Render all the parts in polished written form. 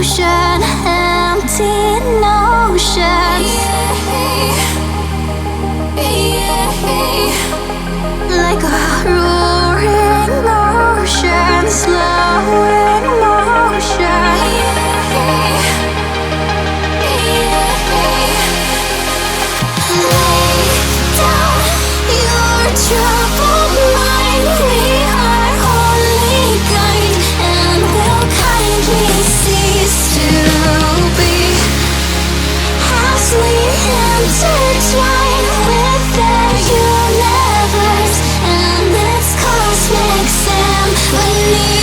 ocean, empty notion. Like a roaring ocean, slow in motion. Lay down your troubled mind. We are only guide, and will kindly cease to be as we intertwine with the universe and its cosmic symphony.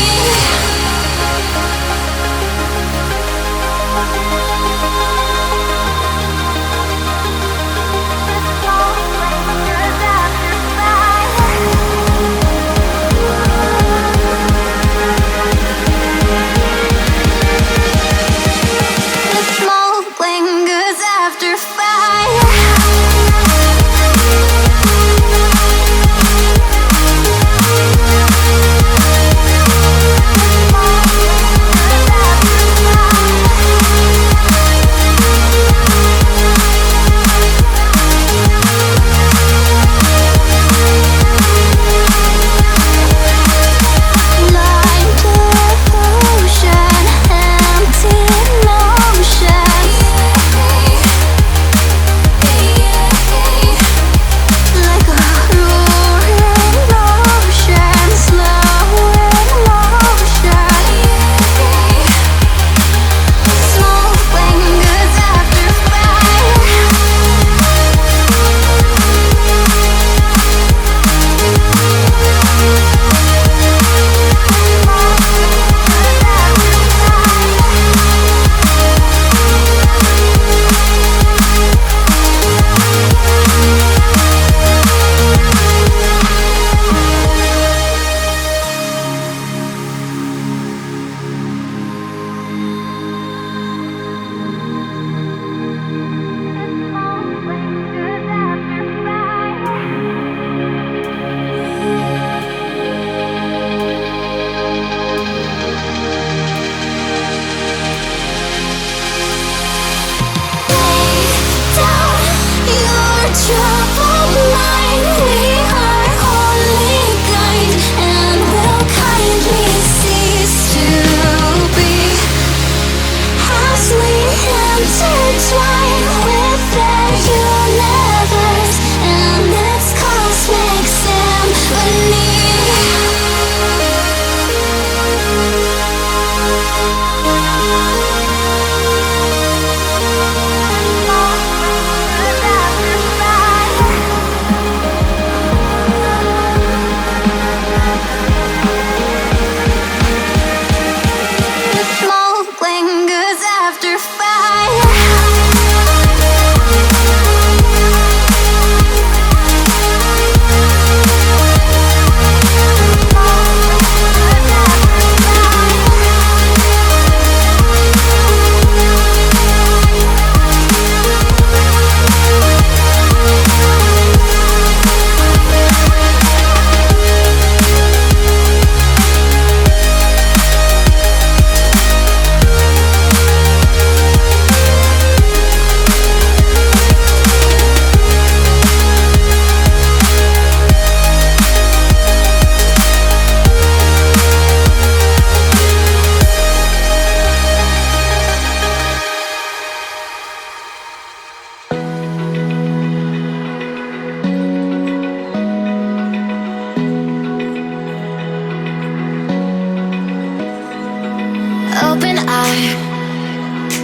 Open eye,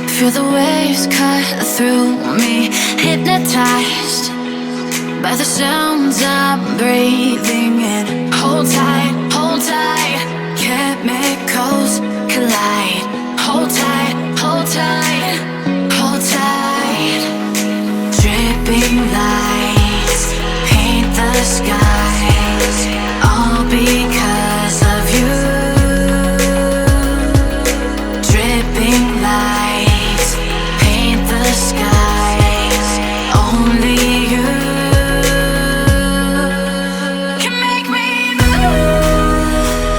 feel the waves cut through me, hypnotized by the sounds I'm breathing in. Hold tight, chemicals collide. Hold tight, hold tight, hold tight. Dripping lights paint the skies, all because of you. Dripping lights paint the skies, only you can make me move.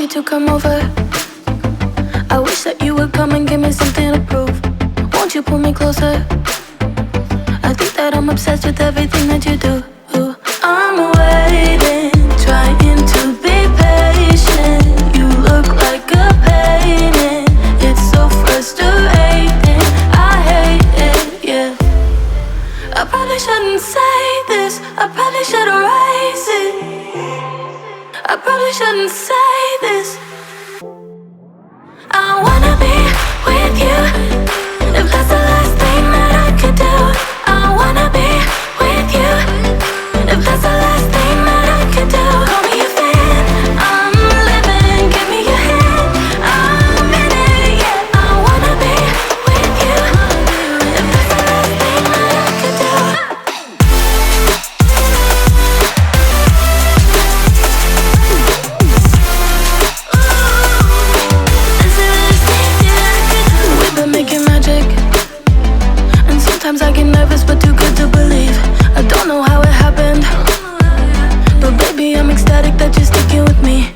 you to come over. I wish that you would come and give me something to prove. Won't you pull me closer? I think that I'm obsessed with everything that you do. I'm waiting, trying to be patient. You look like a painting. It's so frustrating. I hate it, yeah. I probably shouldn't say this. I probably should erase it. I probably shouldn't say this. I wanna be with you. If that's the last thing that I could do, I wanna be with you. If that's the last thing that I could do, call me a fan. I'm living, give me your hand. I'm in it, yeah. I wanna be with you. If that's the last thing that I could do. We've been making magic, and sometimes I get nervous but too good to believe. I don't know how it happened, but baby I'm ecstatic that you're sticking with me.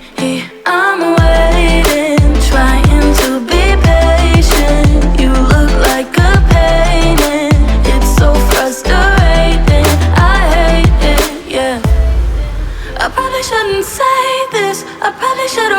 I'm waiting, trying to be patient. You look like a painting. It's so frustrating. I hate it, yeah. I probably shouldn't say this. I probably should